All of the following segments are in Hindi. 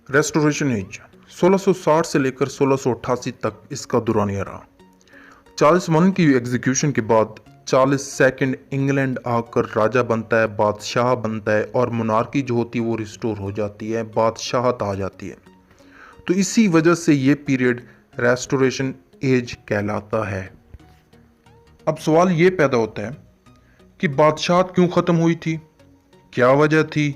रेस्टोरेशन एज 1660 से लेकर 1688 तक इसका दौरानिया रहा। चार्ल्स वन की एग्जीक्यूशन के बाद चार्ल्स सेकंड इंग्लैंड आकर राजा बनता है, बादशाह बनता है और मोनार्की जो होती है वो रिस्टोर हो जाती है, बादशाहत आ जाती है। तो इसी वजह से ये पीरियड रेस्टोरेशन एज कहलाता है। अब सवाल ये पैदा होता है कि बादशाहत क्यों ख़त्म हुई थी, क्या वजह थी,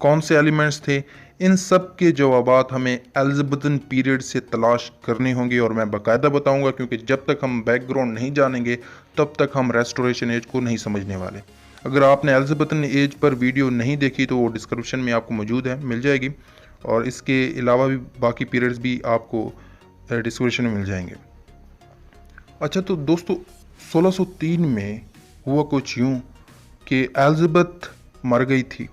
कौन से एलिमेंट्स थे। इन सब के जवाबात हमें एलिज़ाबेथन पीरियड से तलाश करने होंगे और मैं बाकायदा बताऊंगा, क्योंकि जब तक हम बैकग्राउंड नहीं जानेंगे तब तक हम रेस्टोरेशन एज को नहीं समझने वाले। अगर आपने एलिज़ाबेथन एज पर वीडियो नहीं देखी तो वो डिस्क्रिप्शन में आपको मौजूद है, मिल जाएगी। और इसके अलावा भी बाकी पीरियड्स भी आपको डिस्क्रिप्शन में मिल जाएंगे। अच्छा, तो दोस्तों 1603 में हुआ कुछ यूँ कि एलिज़ाबेथ मर गई थी।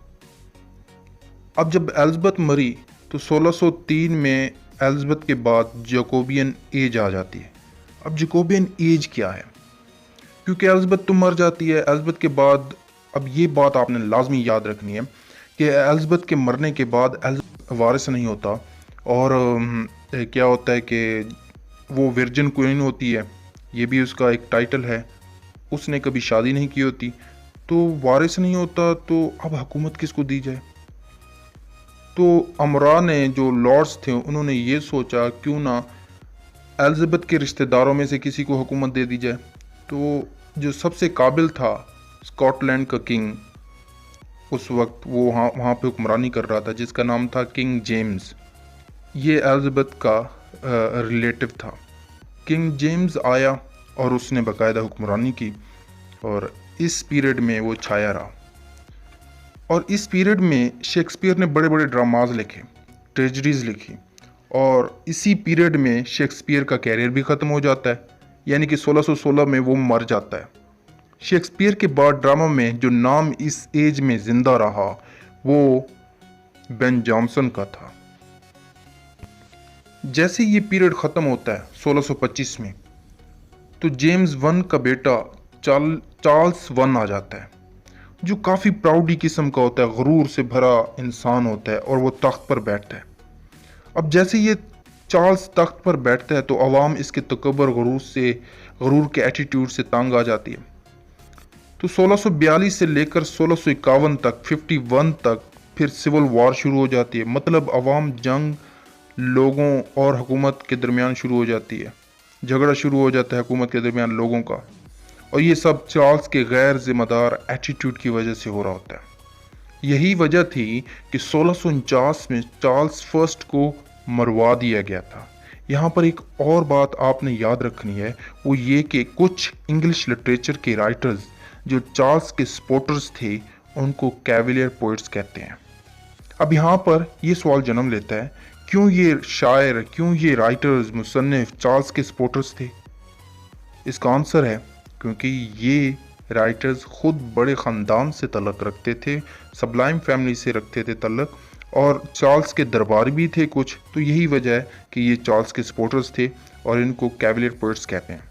अब जब एलिज़ाबेथ मरी तो 1603 में एलिज़ाबेथ के बाद जैकोबियन एज आ जाती है। अब जैकोबियन एज क्या है, क्योंकि एलिज़ाबेथ तो मर जाती है। एलिज़ाबेथ के बाद अब ये बात आपने लाजमी याद रखनी है कि एलिज़ाबेथ के मरने के बाद एलिज़ाबेथ वारिस नहीं होता और क्या होता है कि वो वर्जिन क्वीन होती है, ये भी उसका एक टाइटल है। उसने कभी शादी नहीं की होती, तो वारिस नहीं होता, तो अब हुकूमत किसको दी जाए। तो अमरा ने, जो लॉर्ड्स थे, उन्होंने ये सोचा क्यों ना एलिज़ाबेथ के रिश्तेदारों में से किसी को हुकूमत दे दी जाए। तो जो सबसे काबिल था स्कॉटलैंड का किंग, उस वक्त वो वहाँ पे हुक्मरानी कर रहा था, जिसका नाम था किंग जेम्स। ये एलिज़ाबेथ का रिलेटिव था। किंग जेम्स आया और उसने बाकायदा हुक्मरानी की और इस पीरियड में वो छाया रहा। और इस पीरियड में शेक्सपियर ने बड़े बड़े ड्रामाज लिखे, ट्रेजेडीज़ लिखी, और इसी पीरियड में शेक्सपियर का कैरियर भी ख़त्म हो जाता है, यानी कि 1616 में वो मर जाता है। शेक्सपियर के बाद ड्रामा में जो नाम इस एज में ज़िंदा रहा वो बेन जॉनसन का था। जैसे ये पीरियड ख़त्म होता है 1625 में, तो जेम्स वन का बेटा चार्ल्स वन आ जाता है, जो काफ़ी प्राउडी किस्म का होता है, गुरूर से भरा इंसान होता है, और वो तख्त पर बैठता है। अब जैसे ये चार्ल्स तख्त पर बैठता है तो अवाम इसके तकब्बुर गुरूर के एटीट्यूड से तंग आ जाती है। तो 1642 से लेकर 1651 तक 51 तक फिर सिविल वॉर शुरू हो जाती है। मतलब अवाम जंग लोगों और हुकूमत के दरमियान शुरू हो जाती है, झगड़ा शुरू हो जाता है हुकूमत के दरमियान लोगों का, और ये सब चार्ल्स के गैर जिम्मेदार एटीट्यूड की वजह से हो रहा होता है। यही वजह थी कि 1649 में चार्ल्स फर्स्ट को मरवा दिया गया था। यहाँ पर एक और बात आपने याद रखनी है, वो ये कि कुछ इंग्लिश लिटरेचर के राइटर्स जो चार्ल्स के सपोर्टर्स थे उनको कैवलियर पोइट्स कहते हैं। अब यहाँ पर ये सवाल जन्म लेता है, क्यों ये शायर, क्यों ये राइटर्स, मुसन्निफ चार्ल्स के सपोर्टर्स थे। इसका आंसर है क्योंकि ये राइटर्स खुद बड़े ख़ानदान से तल्लक़ रखते थे, सबलाइम फैमिली से रखते थे तल्लक़, और चार्ल्स के दरबार भी थे कुछ। तो यही वजह है कि ये चार्ल्स के सपोर्टर्स थे और इनको कैवलियर पोइट्स कहते हैं।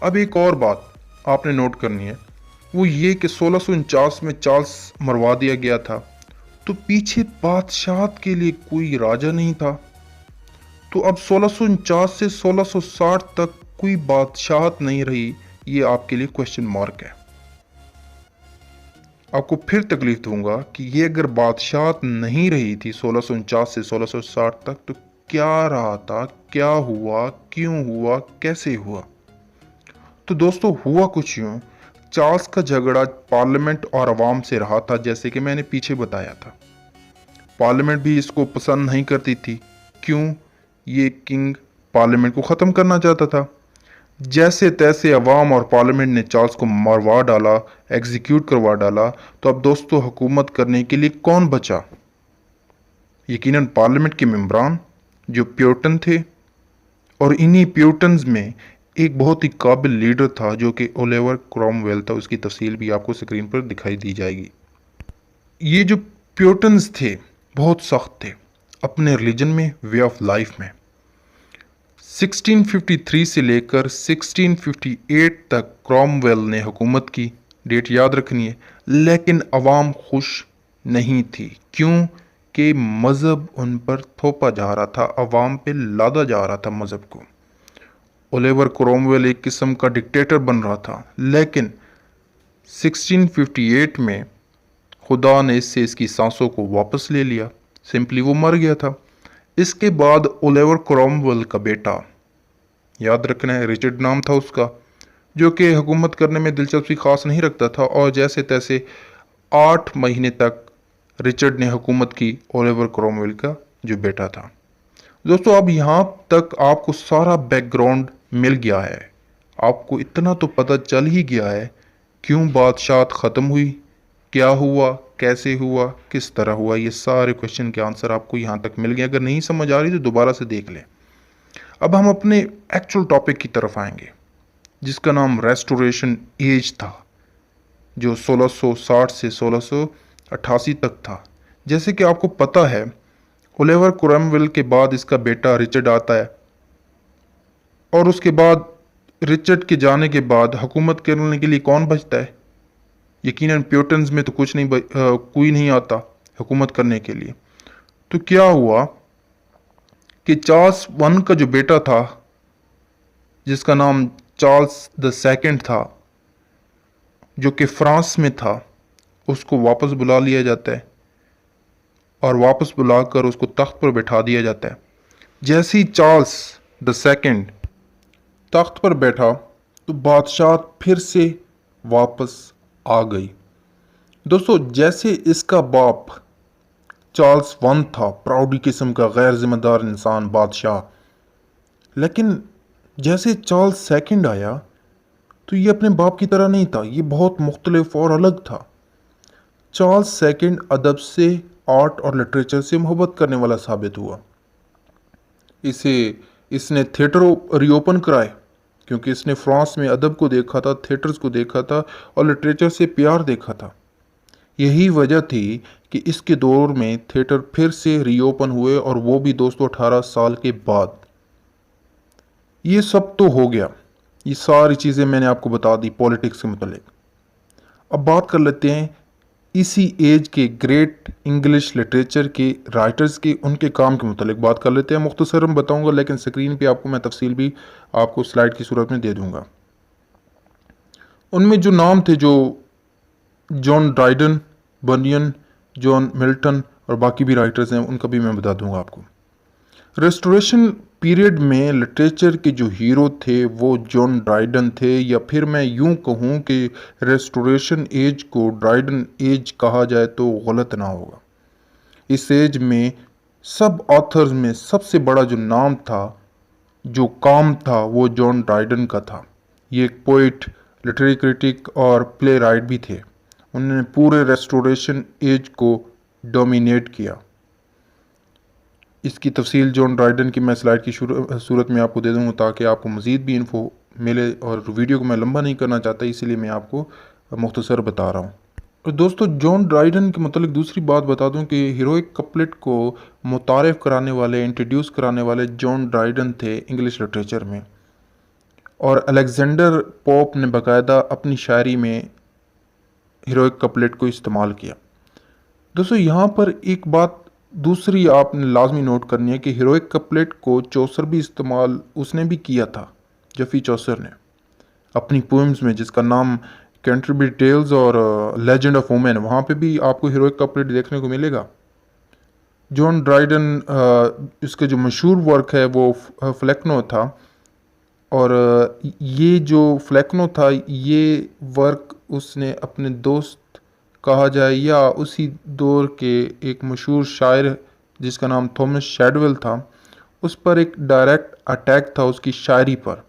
अब एक और बात आपने नोट करनी है, वो ये कि 1649 में चार्ल्स मरवा दिया गया था, तो पीछे बादशाहत के लिए कोई राजा नहीं था। तो अब 1649 से 1660 तक कोई बादशाहत नहीं रही, ये आपके लिए क्वेश्चन मार्क है। आपको फिर तकलीफ दूंगा कि ये अगर बादशाहत नहीं रही थी 1649 से 1660 तक, तो क्या रहा था, क्या हुआ, क्यों हुआ, कैसे हुआ। तो दोस्तों हुआ कुछ यूँ, चार्ल्स का झगड़ा पार्लियामेंट और अवाम से रहा था, जैसे कि मैंने पीछे बताया था। पार्लियामेंट भी इसको पसंद नहीं करती थी। क्यों? ये किंग पार्लियामेंट को ख़त्म करना चाहता था। जैसे तैसे अवाम और पार्लियामेंट ने चार्ल्स को मरवा डाला, एग्जीक्यूट करवा डाला। तो अब दोस्तों हुकूमत करने के लिए कौन बचा? यकीनन पार्लियामेंट के मेंबरान जो प्यूरिटन थे, और इन्हीं प्यूरिटन्स में एक बहुत ही काबिल लीडर था जो कि ओलिवर क्रॉमवेल था। उसकी तफसील भी आपको स्क्रीन पर दिखाई दी जाएगी। ये जो प्यूरिटन्स थे बहुत सख्त थे अपने रिलीजन में, वे ऑफ लाइफ में। 1653 से लेकर 1658 तक क्रॉमवेल ने हुकूमत की, डेट याद रखनी है। लेकिन अवाम खुश नहीं थी। क्यों? कि मज़हब उन पर थोपा जा रहा था, अवाम पे लादा जा रहा था मज़हब को। ओलिवर क्रोमवेल एक किस्म का डिक्टेटर बन रहा था, लेकिन 1658 में खुदा ने इससे इसकी सांसों को वापस ले लिया। सिंपली वो मर गया था। इसके बाद ओलिवर क्रोमवेल का बेटा, याद रखना है रिचर्ड नाम था उसका, जो कि हुकूमत करने में दिलचस्पी खास नहीं रखता था, और जैसे तैसे 8 महीने तक रिचर्ड ने हुकूमत की ओलिवर क्रोमवेल का जो बेटा था। दोस्तों अब यहाँ तक आपको सारा बैकग्राउंड मिल गया है, आपको इतना तो पता चल ही गया है क्यों बादशाहत ख़त्म हुई, क्या हुआ, कैसे हुआ, किस तरह हुआ। ये सारे क्वेश्चन के आंसर आपको यहाँ तक मिल गए। अगर नहीं समझ आ रही तो दोबारा से देख लें। अब हम अपने एक्चुअल टॉपिक की तरफ आएंगे, जिसका नाम रेस्टोरेशन एज था, जो 1660 से 1688 तक था। जैसे कि आपको पता है, ओलिवर क्रोमवेल के बाद इसका बेटा रिचर्ड आता है, और उसके बाद रिचर्ड के जाने के बाद हुकूमत करने के लिए कौन बचता है? यकीनन प्यूटन्स में तो कोई नहीं आता हुकूमत करने के लिए। तो क्या हुआ कि चार्ल्स वन का जो बेटा था, जिसका नाम चार्ल्स द सेकंड था, जो कि फ्रांस में था, उसको वापस बुला लिया जाता है और वापस बुलाकर उसको तख्त पर बैठा दिया जाता है। जैसे ही चार्ल्स द सेकंड तख्त पर बैठा तो बादशाह फिर से वापस आ गई। दोस्तों जैसे इसका बाप चार्ल्स वन था, प्राउडी किस्म का गैर जिम्मेदार इंसान बादशाह, लेकिन जैसे चार्ल्स सेकंड आया तो ये अपने बाप की तरह नहीं था, ये बहुत मुख्तलिफ और अलग था। चार्ल्स सेकंड अदब से, आर्ट और लिटरेचर से मोहब्बत करने वाला साबित हुआ। इसने थिएटर रीओपन कराए, क्योंकि इसने फ्रांस में अदब को देखा था, थिएटर्स को देखा था और लिटरेचर से प्यार देखा था। यही वजह थी कि इसके दौर में थिएटर फिर से रीओपन हुए, और वो भी दोस्तों 18 साल के बाद। ये सब तो हो गया, ये सारी चीज़ें मैंने आपको बता दी पॉलिटिक्स के मतलब। अब बात कर लेते हैं इसी एज के ग्रेट इंग्लिश लिटरेचर के राइटर्स की, उनके काम के मुतालिक बात कर लेते हैं। मुख्तसर मैं बताऊंगा, लेकिन स्क्रीन पे आपको मैं तफसील भी आपको स्लाइड की सूरत में दे दूंगा। उनमें जो नाम थे, जो जॉन ड्राइडन, बनियन, जॉन मिल्टन और बाकी भी राइटर्स हैं, उनका भी मैं बता दूंगा आपको। रेस्टोरेशन पीरियड में लिटरेचर के जो हीरो थे वो जॉन ड्राइडन थे, या फिर मैं यूं कहूं कि रेस्टोरेशन एज को ड्राइडन एज कहा जाए तो गलत ना होगा। इस एज में सब ऑथर्स में सबसे बड़ा जो नाम था, जो काम था, वो जॉन ड्राइडन का था। ये एक पोइट, लिटरेरी क्रिटिक और प्ले राइट भी थे। उन्होंने पूरे रेस्टोरेशन एज को डोमिनेट किया। इसकी तफसील जॉन ड्राइडन की मैं स्लाइड की सूरत में आपको दे दूँगा, ताकि आपको मज़ीद भी इन्फो मिले, और वीडियो को मैं लंबा नहीं करना चाहता, इसीलिए मैं आपको मुख्तसर बता रहा हूँ। और दोस्तों जॉन ड्राइडन के मतलब दूसरी बात बता दूं कि हीरोइक कपलेट को मुतारिफ कराने वाले, इंट्रोड्यूस कराने वाले जॉन ड्राइडन थे इंग्लिश लिटरेचर में, और अलेक्जेंडर पोप ने बाकायदा अपनी शायरी में हीरोइक कपलेट को इस्तेमाल किया। दोस्तों यहाँ पर एक बात दूसरी आपने लाजमी नोट करनी है कि हीरोइक कपलेट को चौसर भी इस्तेमाल उसने भी किया था, जफ़ी चौसर ने अपनी पोएम्स में, जिसका नाम कैंटरबरी टेल्स और लेजेंड ऑफ वुमेन, वहाँ पे भी आपको हीरोइक कपलेट देखने को मिलेगा। जॉन ड्राइडन इसका जो मशहूर वर्क है वो फ्लेक्नो था, और ये जो फ्लेक्नो था, ये वर्क उसने अपने दोस्त कहा जाए या उसी दौर के एक मशहूर शायर जिसका नाम थॉमस शैडवेल था, उस पर एक डायरेक्ट अटैक था उसकी शायरी पर।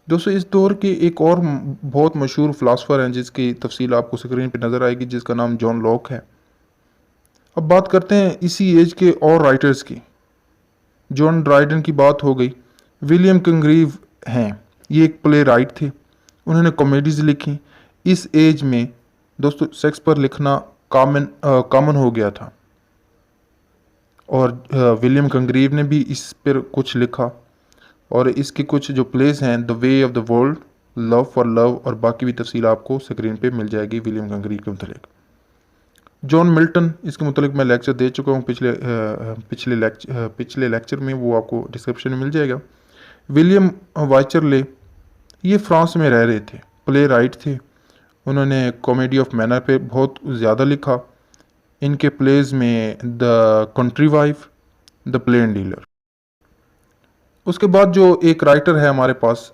दोस्तों इस दौर के एक और बहुत मशहूर फ़िलासफ़र हैं जिसकी तफसील आपको स्क्रीन पर नज़र आएगी, जिसका नाम जॉन लॉक है। अब बात करते हैं इसी एज के और राइटर्स की। जॉन ड्राइडन की बात हो गई। विलियम कंग्रीव हैं, ये एक प्ले राइट थे, उन्होंने कॉमेडीज़ लिखी। इस एज में दोस्तों सेक्स पर लिखना कॉमन हो गया था, और विलियम कंग्रीव ने भी इस पर कुछ लिखा, और इसके कुछ जो प्लेस हैं, the way of the world, love for love और बाकी भी तफसील आपको स्क्रीन पे मिल जाएगी विलियम कंग्रीव के मुतालिक। जॉन मिल्टन, इसके मुतालिक मैं लेक्चर दे चुका हूँ पिछले लेक्चर में, वो आपको डिस्क्रिप्शन में मिल जाएगा। विलियम वाइचरले, ये फ्रांस में रह रहे थे, प्ले राइट थे। उन्होंने कॉमेडी ऑफ मैनर पे बहुत ज़्यादा लिखा। इनके प्लेज में the country wife, the plain dealer. उसके बाद जो एक राइटर है हमारे पास,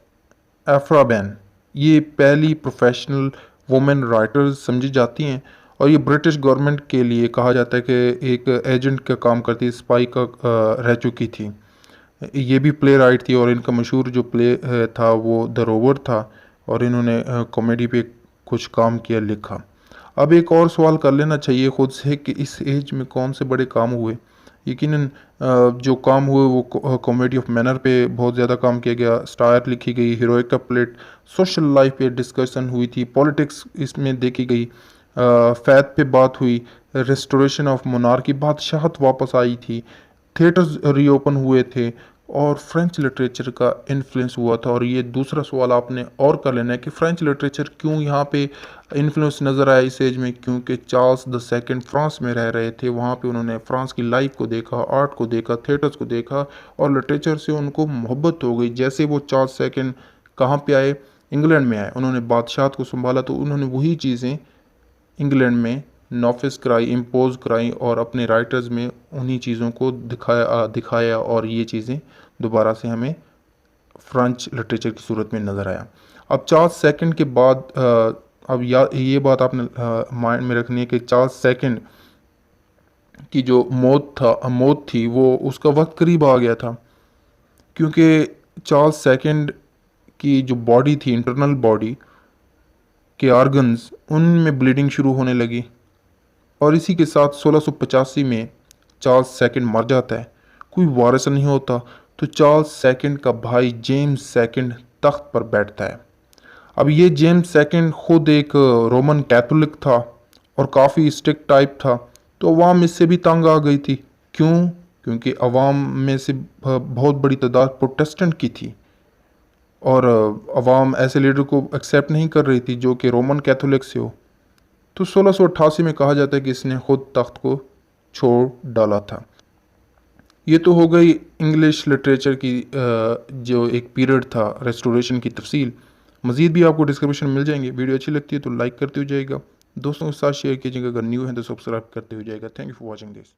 एफ्रा बैन, ये पहली प्रोफेशनल वुमेन राइटर समझी जाती हैं और ये ब्रिटिश गवर्नमेंट के लिए कहा जाता है कि एक एजेंट का काम करती, स्पाई का रह चुकी थी। ये भी प्ले राइट थी और इनका मशहूर जो प्ले था वो द रोवर था और इन्होंने कॉमेडी पे कुछ काम किया, लिखा। अब एक और सवाल कर लेना चाहिए ख़ुद से कि इस एज में कौन से बड़े काम हुए। यकीनन जो काम हुए वो कॉमेडी ऑफ मैनर पे बहुत ज़्यादा काम किया गया, स्टार लिखी गई, हीरोइक का प्लेट, सोशल लाइफ पे डिस्कशन हुई थी, पॉलिटिक्स इसमें देखी गई, फैथ पे बात हुई, रेस्टोरेशन ऑफ मोनार्की, बादशाहत वापस आई थी, थिएटर्स रीओपन हुए थे और फ्रेंच लिटरेचर का इन्फ्लुएंस हुआ था। और ये दूसरा सवाल आपने और कर लेना है कि फ्रेंच लिटरेचर क्यों यहाँ पे इन्फ्लुएंस नज़र आया इस एज में, क्योंकि चार्ल्स द सेकंड फ्रांस में रह रहे थे। वहाँ पे उन्होंने फ्रांस की लाइफ को देखा, आर्ट को देखा, थिएटर्स को देखा और लिटरेचर से उनको मोहब्बत हो गई। जैसे वो चार्ल्स सेकंड कहाँ पे आए, इंग्लैंड में आए, उन्होंने बादशाहत को संभाला तो उन्होंने वही चीज़ें इंग्लैंड में नॉफिस कराई, इम्पोज कराई और अपने राइटर्स में उन्हीं चीज़ों को दिखाया और ये चीज़ें दोबारा से हमें फ्रेंच लिटरेचर की सूरत में नज़र आया। अब चार्ल्स सेकंड के बाद अब ये बात आपने माइंड में रखनी है कि चार्ल्स सेकंड की जो मौत थी वो उसका वक्त करीब आ गया था, क्योंकि चार्ल्स सेकंड की जो बॉडी थी, इंटरनल बॉडी के ऑर्गन्स, उनमें ब्लीडिंग शुरू होने लगी और इसी के साथ 1685 में चार्ल्स सेकंड मर जाता है। कोई वारिस नहीं होता तो चार्ल्स सेकंड का भाई जेम्स सेकंड तख्त पर बैठता है। अब ये जेम्स सेकंड खुद एक रोमन कैथोलिक था और काफ़ी स्ट्रिक्ट टाइप था, तो अवाम इससे भी तंग आ गई थी। क्यों? क्योंकि अवाम में से बहुत बड़ी तादाद प्रोटेस्टेंट की थी और अवाम ऐसे लीडर को एक्सेप्ट नहीं कर रही थी जो कि रोमन कैथोलिक से हो। तो 1688 में कहा जाता है कि इसने खुद तख्त को छोड़ डाला था। ये तो हो गई इंग्लिश लिटरेचर की जो एक पीरियड था रेस्टोरेशन की तफसील। मज़ीद भी आपको डिस्क्रिप्शन में मिल जाएंगे। वीडियो अच्छी लगती है तो लाइक करते हो जाएगा, दोस्तों के साथ शेयर कीजिएगा, अगर न्यू है तो सब्सक्राइब करते हो जाएगा। Thank you for watching this.